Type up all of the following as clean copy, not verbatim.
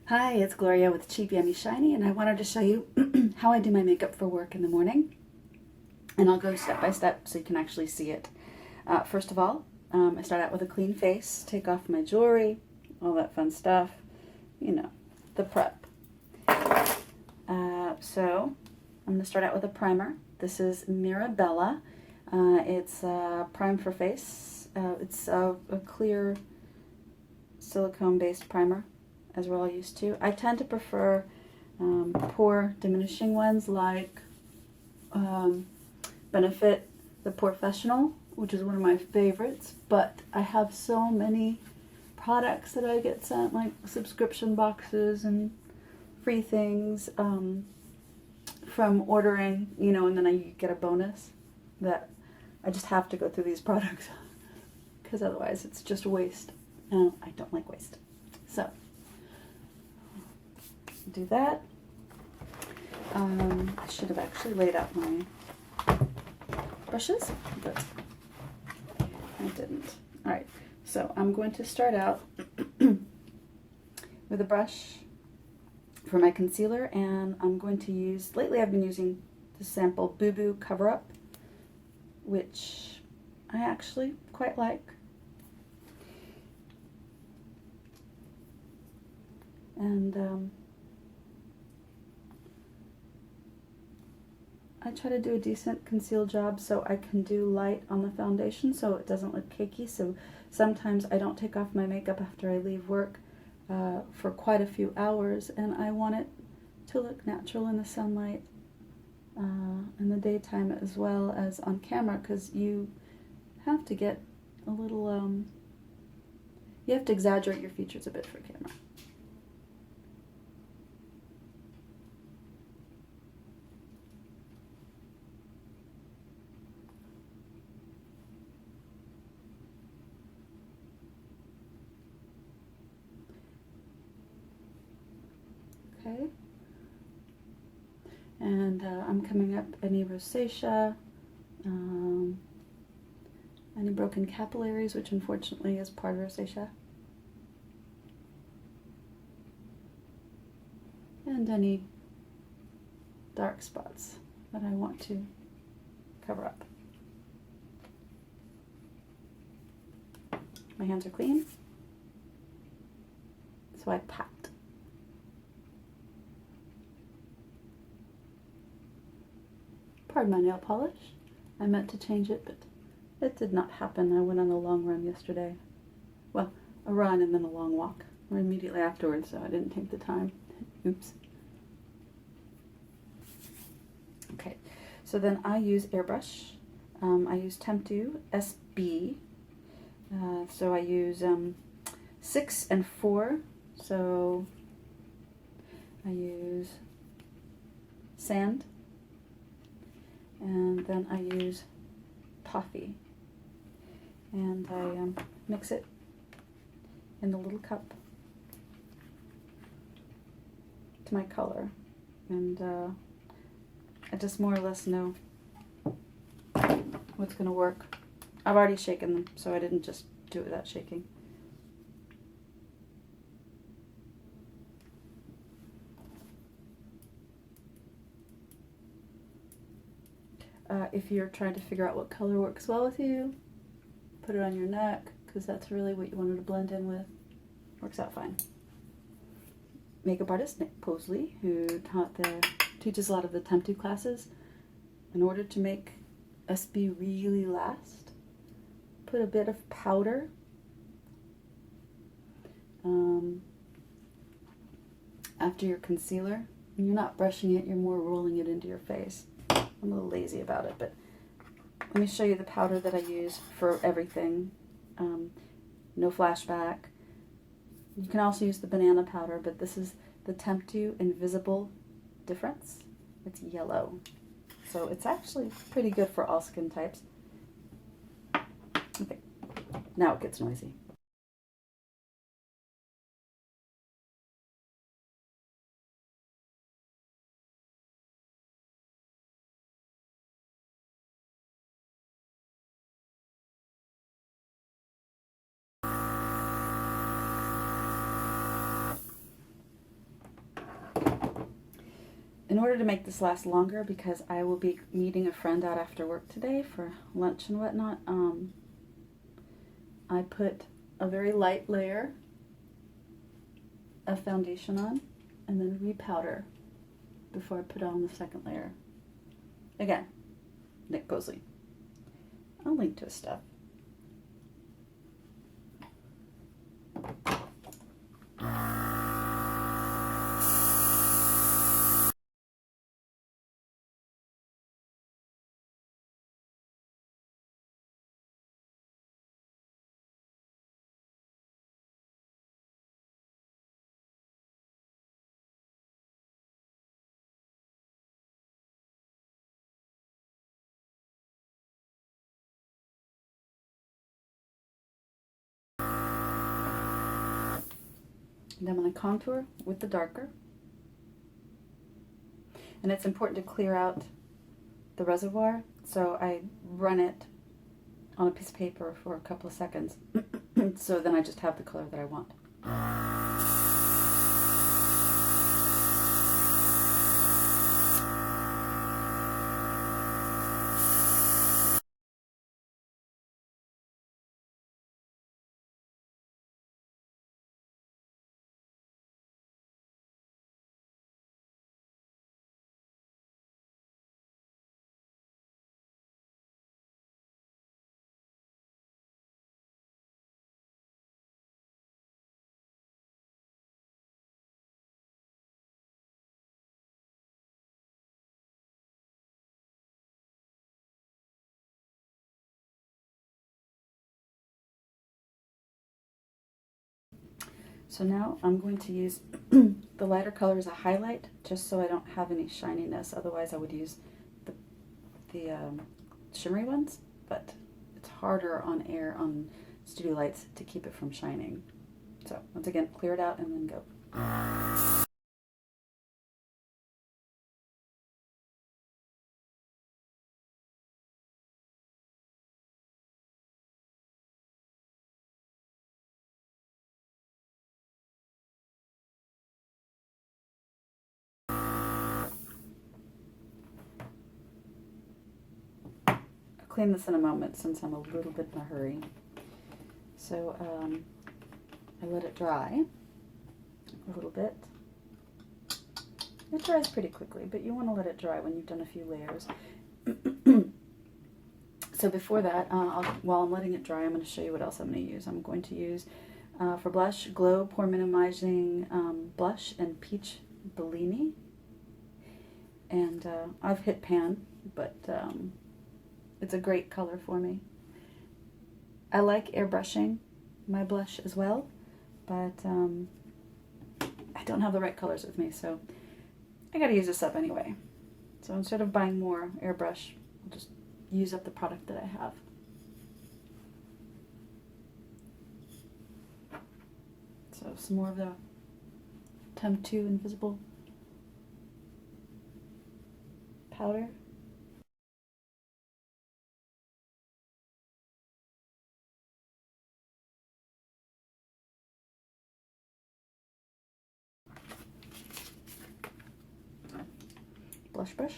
Hi, it's Gloria with Cheap Yummy Shiny, and I wanted to show you how I do my makeup for work in the morning. And I'll go step by step so you can actually see it. First of all, I start out with a clean face, take off my jewelry, all that fun stuff, you know, the prep. So I'm going to start out with a primer. This is Mirabella. It's Prime for Face. It's a clear silicone-based primer, as we're all used to. I tend to prefer pore diminishing ones like Benefit the Professional, which is one of my favorites, but I have so many products that I get sent, like subscription boxes and free things from ordering, and then I get a bonus, that I just have to go through these products because otherwise it's just waste. And I don't like waste. So do that. I should have actually laid out my brushes, but I didn't. All right, so I'm going to start out with a brush for my concealer, and I'm going to use, lately I've been using the sample Boo Boo Cover Up, which I actually quite like. And I try to do a decent conceal job so I can do light on the foundation so it doesn't look cakey. So sometimes I don't take off my makeup after I leave work for quite a few hours, and I want it to look natural in the sunlight in the daytime as well as on camera, because you have to get a little, you have to exaggerate your features a bit for camera. Okay, and I'm coming up any rosacea, any broken capillaries, which unfortunately is part of rosacea, and any dark spots that I want to cover up. My hands are clean, so I pat. Pardon my nail polish. I meant to change it, but it did not happen. I went on a long run yesterday. Well, a run and then a long walk, or immediately afterwards, so I didn't take the time. Oops. Okay, so then I use airbrush. I use Temptu SB. So I use 6 and 4. So I use sand, and then I use toffee, and I mix it in the little cup to my color, and I just more or less know what's going to work. I've already shaken them, so I didn't just do it without shaking. If you're trying to figure out what color works well with you, put it on your neck, because that's really what you wanted to blend in with. Works out fine. Makeup artist Nick Posley, who teaches a lot of the Temptu classes. In order to make SB really last, put a bit of powder after your concealer. And you're not brushing it, you're more rolling it into your face. I'm a little lazy about it, but let me show you the powder that I use for everything. No flashback. You can also use the banana powder, but this is the Temptu Invisible Difference. It's yellow, so it's actually pretty good for all skin types. Okay, now it gets noisy. in order to make this last longer, because I will be meeting a friend out after work today for lunch and whatnot, I put a very light layer of foundation on and then repowder before I put on the second layer. Again, Nick Bosley. I'll link to his stuff. And I'm going to contour with the darker. And it's important to clear out the reservoir, so I run it on a piece of paper for a couple of seconds, so then I just have the color that I want. So now I'm going to use the lighter color as a highlight, just so I don't have any shininess. Otherwise I would use the shimmery ones, but it's harder on studio lights to keep it from shining. So once again, clear it out and then go. Clean this in a moment since I'm a little bit in a hurry. So I let it dry a little bit. It dries pretty quickly, but you want to let it dry when you've done a few layers. So before that, while I'm letting it dry, I'm going to show you what else I'm going to use. I'm going to use, for blush, Glow Pore Minimizing Blush and Peach Bellini. And I've hit pan, but it's a great color for me. I like airbrushing my blush as well, but I don't have the right colors with me, so I gotta use this up anyway. So instead of buying more airbrush, I'll just use up the product that I have. So some more of the Temp2 Invisible powder. Blush brush.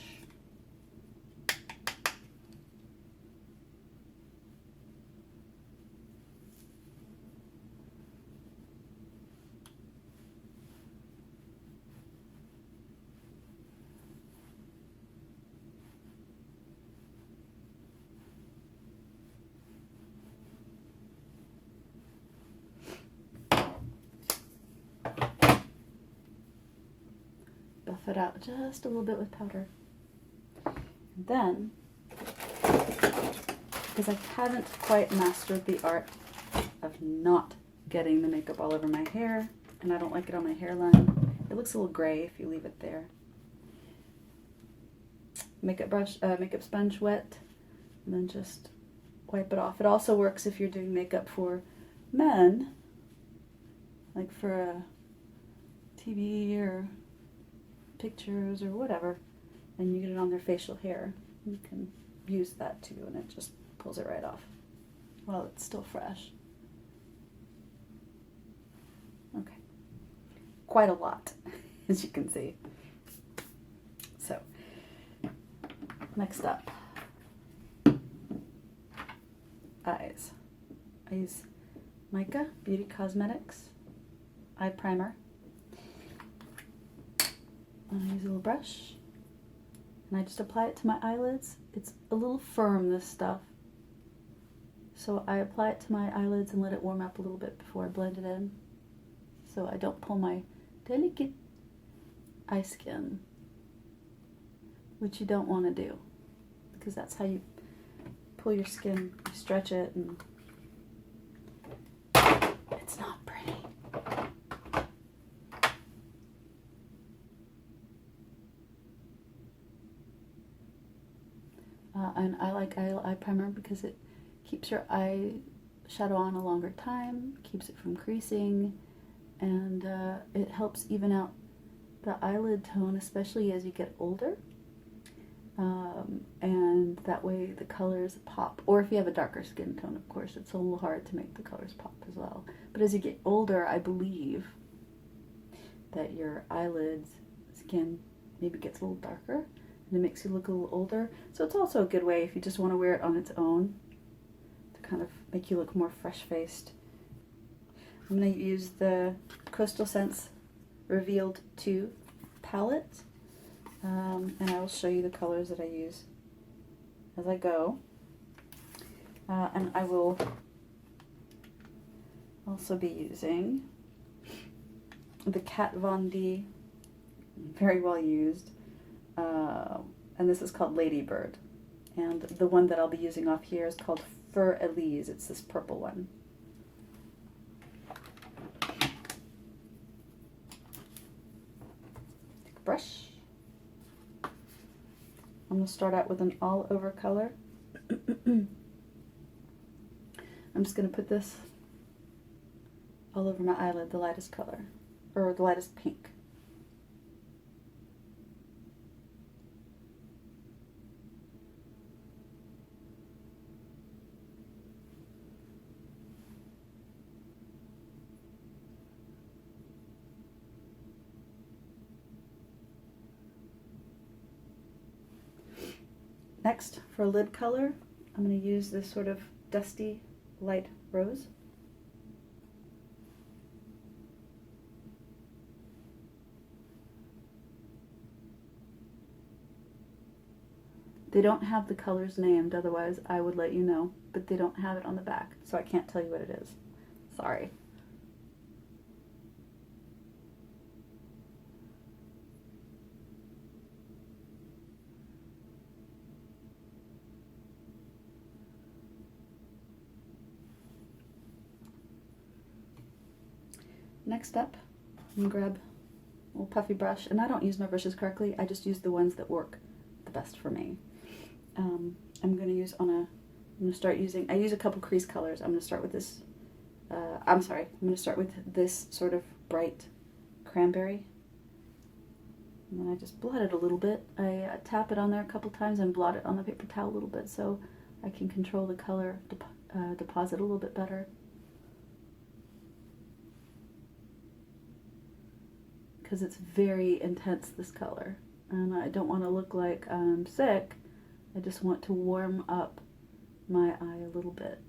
Buff it out just a little bit with powder. And then, because I haven't quite mastered the art of not getting the makeup all over my hair, and I don't like it on my hairline. It looks a little gray if you leave it there. Makeup sponge wet, and then just wipe it off. It also works if you're doing makeup for men, like for a TV or pictures or whatever, and you get it on their facial hair. You can use that too, and it just pulls it right off while it's still fresh. Okay, quite a lot, as you can see. Next up, eyes. I use Mica Beauty Cosmetics eye primer. And I use a little brush, and I just apply it to my eyelids. It's a little firm, this stuff, so I apply it to my eyelids and let it warm up a little bit before I blend it in, so I don't pull my delicate eye skin, which you don't want to do, because that's how you pull your skin. You stretch it, and it's not pretty. And I like eye primer because it keeps your eye shadow on a longer time, keeps it from creasing, and it helps even out the eyelid tone, especially as you get older. And that way the colors pop. Or if you have a darker skin tone, of course, it's a little hard to make the colors pop as well. But as you get older, I believe that your eyelids skin maybe gets a little darker, and it makes you look a little older. So it's also a good way if you just want to wear it on its own to kind of make you look more fresh-faced. I'm going to use the Coastal Scents Revealed 2 palette, and I will show you the colors that I use as I go. And I will also be using the Kat Von D, very well used, and this is called Ladybird. And the one that I'll be using off here is called Fur Elise. It's this purple one. Take a brush. I'm going to start out with an all-over color. I'm just going to put this all over my eyelid, the lightest color, or the lightest pink. Next, for lid color, I'm going to use this sort of dusty light rose. They don't have the colors named, otherwise I would let you know, but they don't have it on the back, so I can't tell you what it is. Sorry. Next up, I'm going to grab a little puffy brush, and I don't use my brushes correctly, I just use the ones that work the best for me. I'm going to use I'm going to start using, I use a couple crease colors. I'm going to start with this, I'm going to start with this sort of bright cranberry. And then I just blot it a little bit. I tap it on there a couple times and blot it on the paper towel a little bit so I can control the color deposit a little bit better. Because it's very intense, this color. And I don't want to look like I'm sick. I just want to warm up my eye a little bit.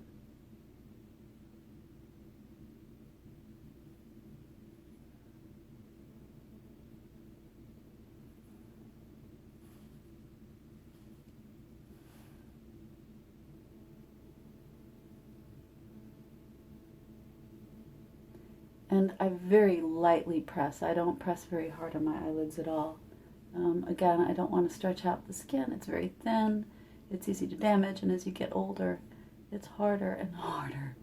And I very lightly press. I don't press very hard on my eyelids at all. Again, I don't want to stretch out the skin. It's very thin. It's easy to damage, and as you get older, it's harder and harder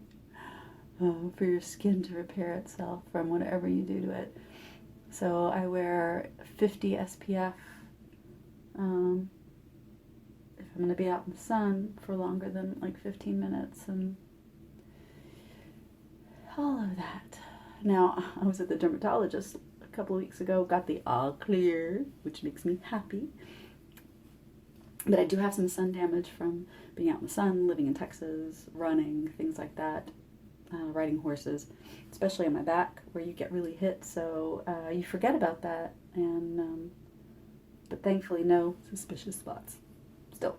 for your skin to repair itself from whatever you do to it. So I wear 50 SPF if I'm going to be out in the sun for longer than like 15 minutes and all of that. Now, I was at the dermatologist a couple of weeks ago, got the all clear, which makes me happy. But I do have some sun damage from being out in the sun, living in Texas, running, things like that, riding horses, especially on my back where you get really hit. So you forget about that, and but thankfully no suspicious spots. Still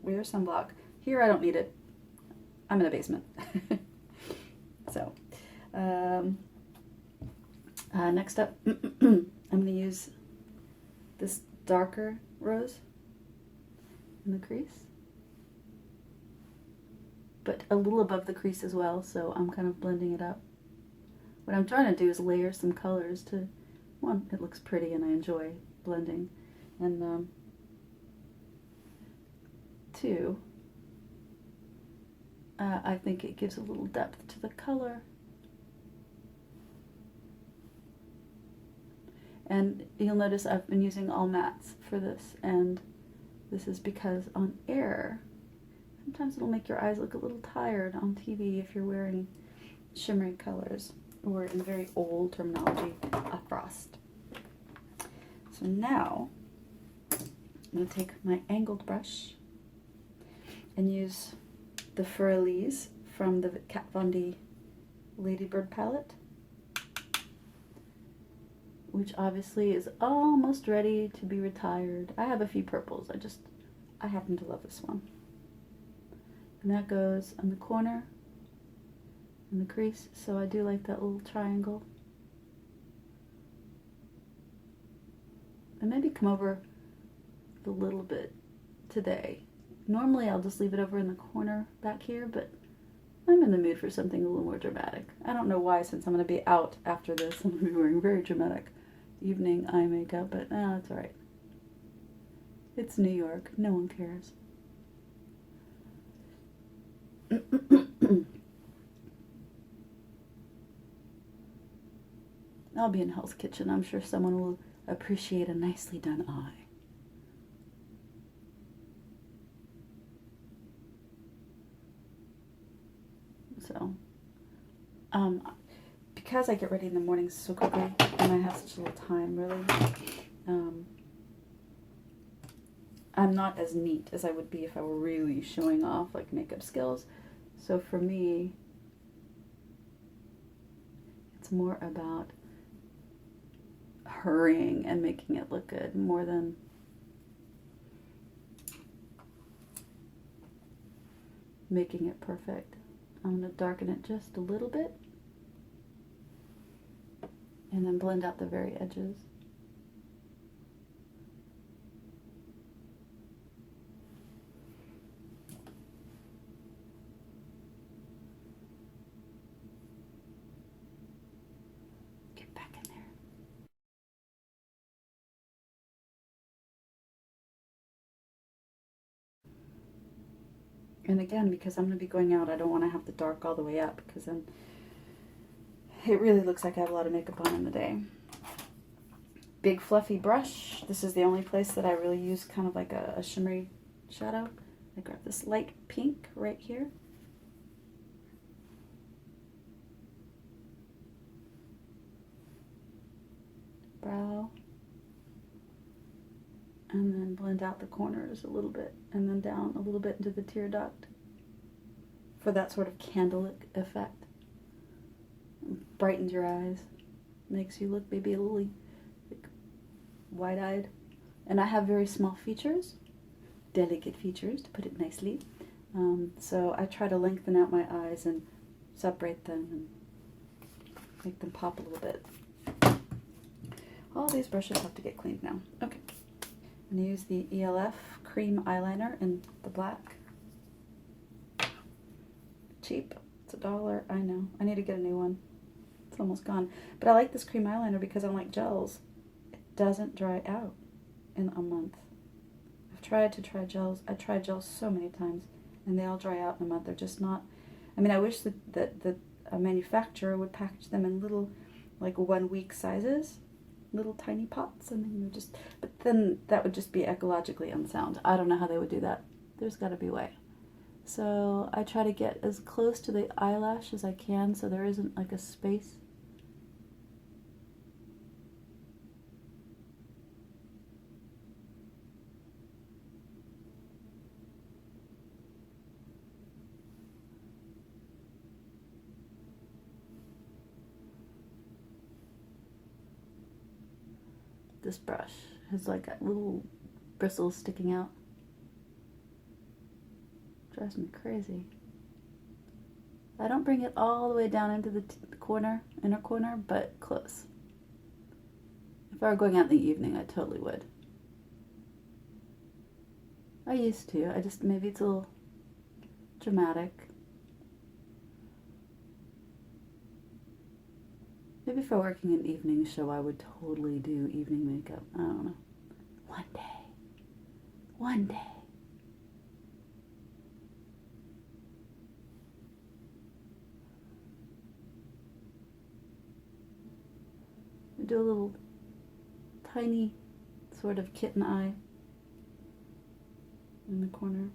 wear sunblock. Here I don't need it. I'm in a basement. So, next up, I'm going to use this darker rose in the crease, but a little above the crease as well, so I'm kind of blending it up. What I'm trying to do is layer some colors to, one, it looks pretty and I enjoy blending, and two, I think it gives a little depth to the color. And you'll notice I've been using all mattes for this, and this is because on air, sometimes it'll make your eyes look a little tired on TV if you're wearing shimmery colors, or in very old terminology, a frost. So now, I'm going to take my angled brush and use the Fur-Elise from the Kat Von D Ladybird palette, which obviously is almost ready to be retired. I have a few purples, I happen to love this one. And that goes on the corner, in the crease, so I do like that little triangle. And maybe come over a little bit today. Normally I'll just leave it over in the corner back here, but I'm in the mood for something a little more dramatic. I don't know why, since I'm going to be out after this, I'm going to be wearing very dramatic evening eye makeup, but that's alright. It's New York, no one cares. I'll be in Hell's Kitchen. I'm sure someone will appreciate a nicely done eye. So, because I get ready in the mornings so quickly, and I have such little time, really, I'm not as neat as I would be if I were really showing off, like, makeup skills. So for me, it's more about hurrying and making it look good, more than making it perfect. I'm going to darken it just a little bit, and then blend out the very edges. Get back in there. And again, because I'm going to be going out, I don't want to have the dark all the way up, because then it really looks like I have a lot of makeup on in the day. Big fluffy brush. This is the only place that I really use kind of like a shimmery shadow. I grab this light pink right here. Brow. And then blend out the corners a little bit, and then down a little bit into the tear duct for that sort of candle-like effect. Brightens your eyes, makes you look maybe a little like wide-eyed. And I have very small features, delicate features to put it nicely, so I try to lengthen out my eyes and separate them and make them pop a little bit. All these brushes have to get cleaned now. Okay. I'm going to use the ELF cream eyeliner in the black. Cheap. It's $1. I know. I need to get a new one. It's almost gone. But I like this cream eyeliner because unlike gels, it doesn't dry out in a month. I've tried to try gels. I tried gels so many times, and they all dry out in a month. They're just not... I mean, I wish that a manufacturer would package them in little, like, 1-week sizes. Little tiny pots, and then just, but then that would just be ecologically unsound. I don't know how they would do that. There's got to be a way. So I try to get as close to the eyelash as I can, so there isn't like a space. This brush has like little bristles sticking out. Drives me crazy. I don't bring it all the way down into the corner, inner corner, but close. If I were going out in the evening, I totally would. I used to. I just, maybe it's a little dramatic. Maybe if I were working an evening show, I would totally do evening makeup. I don't know. One day. One day. Do a little tiny sort of kitten eye in the corner.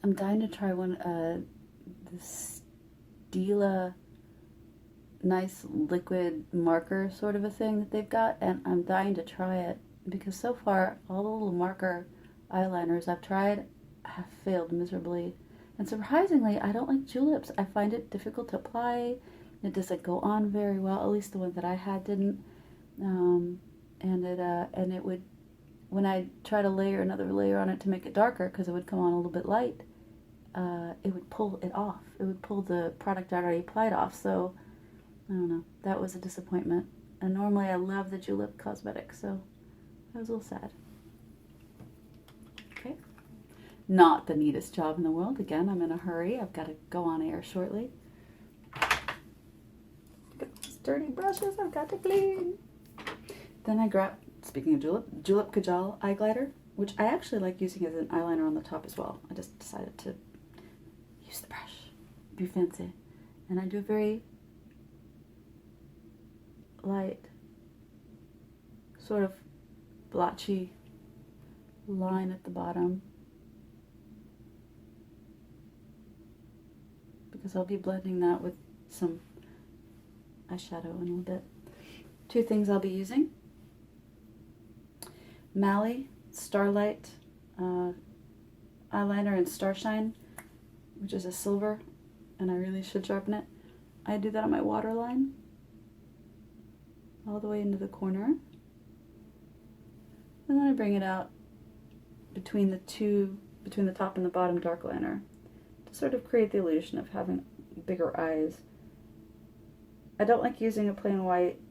I'm dying to try one, the Stila nice liquid marker sort of a thing that they've got, and I'm dying to try it because so far all the little marker eyeliners I've tried have failed miserably. And surprisingly, I don't like Julips. I find it difficult to apply. It doesn't go on very well. At least the one that I had didn't. And it would, when I try to layer another layer on it to make it darker, because it would come on a little bit light, it would pull it off. It would pull the product I already applied off. So I don't know. That was a disappointment. And normally I love the Julep cosmetics, so I was a little sad. Okay. Not the neatest job in the world. Again, I'm in a hurry. I've got to go on air shortly. Got these dirty brushes I've got to clean. Then I grabbed, speaking of Julep Kajal eye glider, which I actually like using as an eyeliner on the top as well. I just decided to use the brush. Be fancy. And I do a very light, sort of blotchy line at the bottom, because I'll be blending that with some eyeshadow in a little bit. Two things I'll be using: Mally Starlight eyeliner in Starshine, which is a silver, and I really should sharpen it. I do that on my waterline all the way into the corner, and then I bring it out between the top and the bottom dark liner to sort of create the illusion of having bigger eyes. I don't like using a plain white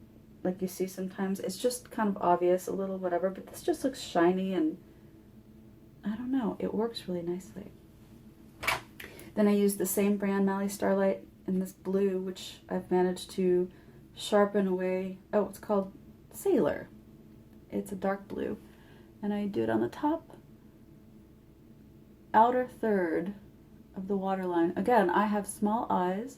like you see sometimes. It's just kind of obvious, a little whatever, but this just looks shiny, and I don't know, it works really nicely. Then I use the same brand, Mally Starlight, in this blue, which I've managed to sharpen away. Oh, it's called Sailor. It's a dark blue. And I do it on the top outer third of the waterline. Again, I have small eyes,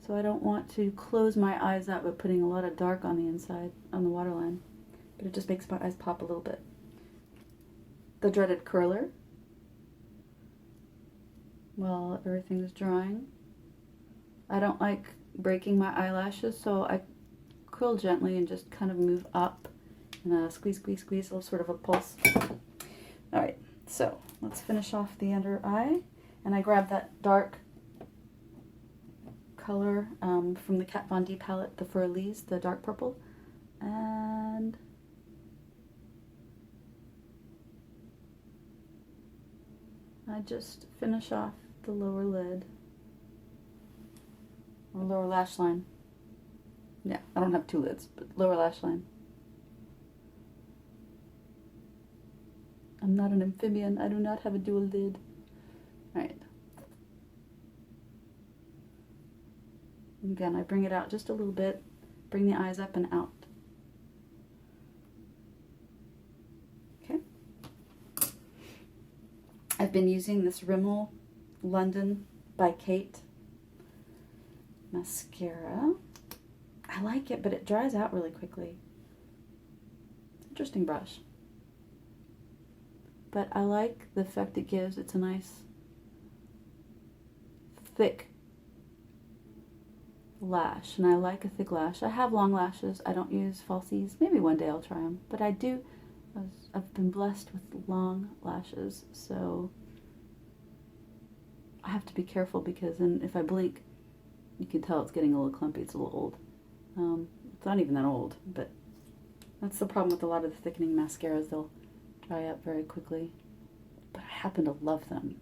so I don't want to close my eyes up by putting a lot of dark on the inside, on the waterline. But it just makes my eyes pop a little bit. The dreaded curler while everything's drying. I don't like breaking my eyelashes, so I curl gently and just kind of move up and squeeze, squeeze, squeeze, a little sort of a pulse. Alright, so let's finish off the under eye. And I grabbed that dark color from the Kat Von D palette, the Fleur de Lis, the dark purple. And I just finish off the lower lid, or lower lash line. Yeah, I don't have two lids, but lower lash line. I'm not an amphibian. I do not have a dual lid. Alright. Again, I bring it out just a little bit, bring the eyes up and out. Okay. I've been using this Rimmel London by Kate mascara. I like it, but it dries out really quickly. Interesting brush. But I like the effect it gives. It's a nice, thick lash, and I like a thick lash. I have long lashes. I don't use falsies. Maybe one day I'll try them, but I do. I've been blessed with long lashes, so I have to be careful because then if I blink, you can tell it's getting a little clumpy. It's a little old. It's not even that old, but that's the problem with a lot of the thickening mascaras. They'll dry up very quickly, but I happen to love them.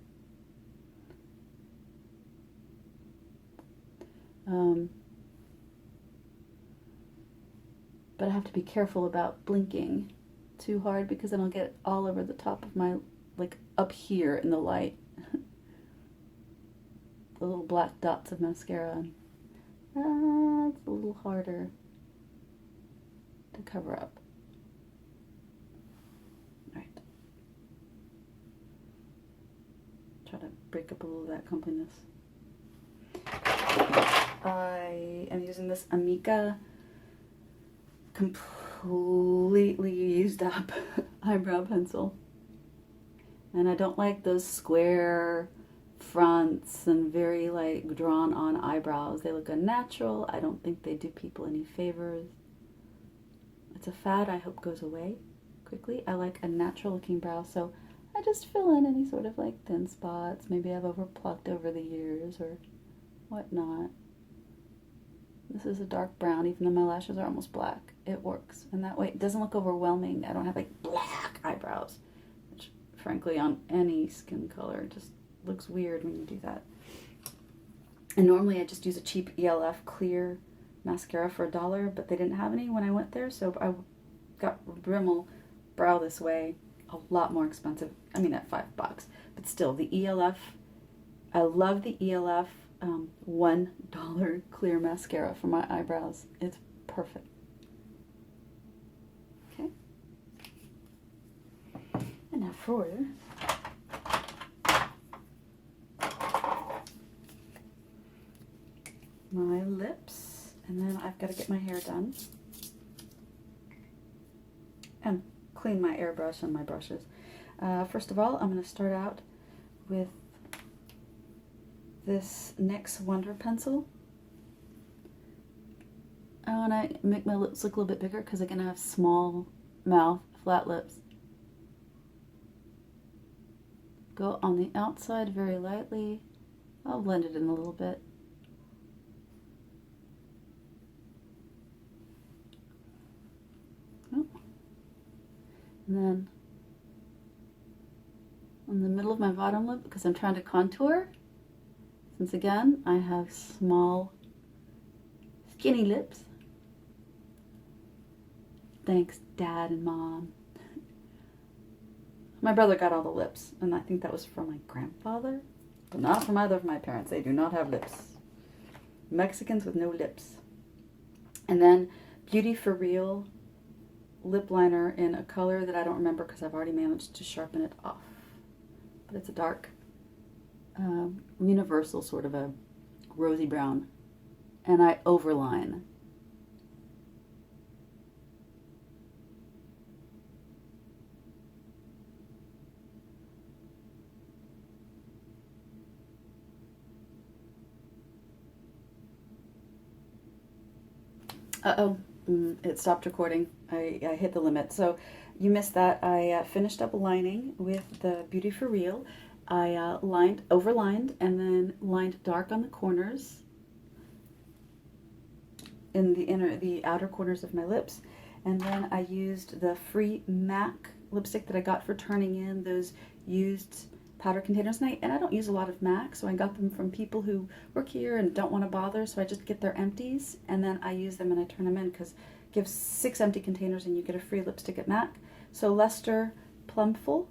But I have to be careful about blinking too hard because then I'll get all over the top of my, like up here in the light, the little black dots of mascara. It's a little harder to cover up. All right. Try to break up a little of that clumpiness. I am using this Amika completely used up eyebrow pencil. And I don't like those square fronts and very like drawn on eyebrows. They look unnatural. I don't think they do people any favors. It's a fad I hope goes away quickly. I like a natural looking brow, so I just fill in any sort of like thin spots. Maybe I've overplucked over the years or whatnot. This is a dark brown, even though my lashes are almost black. It works, and that way it doesn't look overwhelming. I don't have like black eyebrows, which frankly on any skin color just looks weird when you do that. And normally I just use a cheap ELF clear mascara for $1, but they didn't have any when I went there, so I got Rimmel Brow This Way, a lot more expensive. I mean at $5, but still the ELF. I love the ELF $1 clear mascara for my eyebrows. It's perfect. Okay. And now for my lips, and then I've got to get my hair done and clean my airbrush and my brushes. First of all, I'm going to start out with this NYX Wonder Pencil. I want to make my lips look a little bit bigger because I'm going to have small mouth, flat lips. Go on the outside very lightly. I'll blend it in a little bit. And then on the middle of my bottom lip, because I'm trying to contour, since again I have small skinny lips. Thanks Dad and Mom. My brother got all the lips, and I think that was from my grandfather, but not from either of my parents. They do not have lips. Mexicans with no lips. And then Beauty for Real lip liner in a color that I don't remember because I've already managed to sharpen it off. But it's a dark, universal sort of a rosy brown. And I overline. Uh-oh. It stopped recording. I hit the limit. So you missed that. I finished up lining with the Beauty for Real. I overlined, and then lined dark on the corners in the outer corners of my lips. And then I used the free MAC lipstick that I got for turning in those used powder containers. And I don't use a lot of MAC, so I got them from people who work here and don't want to bother, so I just get their empties, and then I use them and I turn them in, because give 6 empty containers and you get a free lipstick at MAC. So Lester Plumful.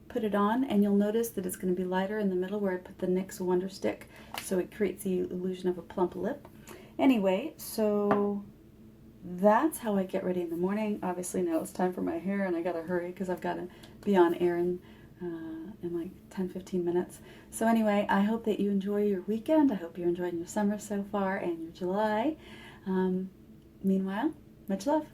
Put it on, and you'll notice that it's going to be lighter in the middle where I put the NYX Wonder Stick, so it creates the illusion of a plump lip. Anyway, so that's how I get ready in the morning. Obviously now it's time for my hair, and I gotta hurry because I've got to be on air in like 10-15 minutes. So anyway, I hope that you enjoy your weekend. I hope you're enjoying your summer so far and your July. Meanwhile, much love.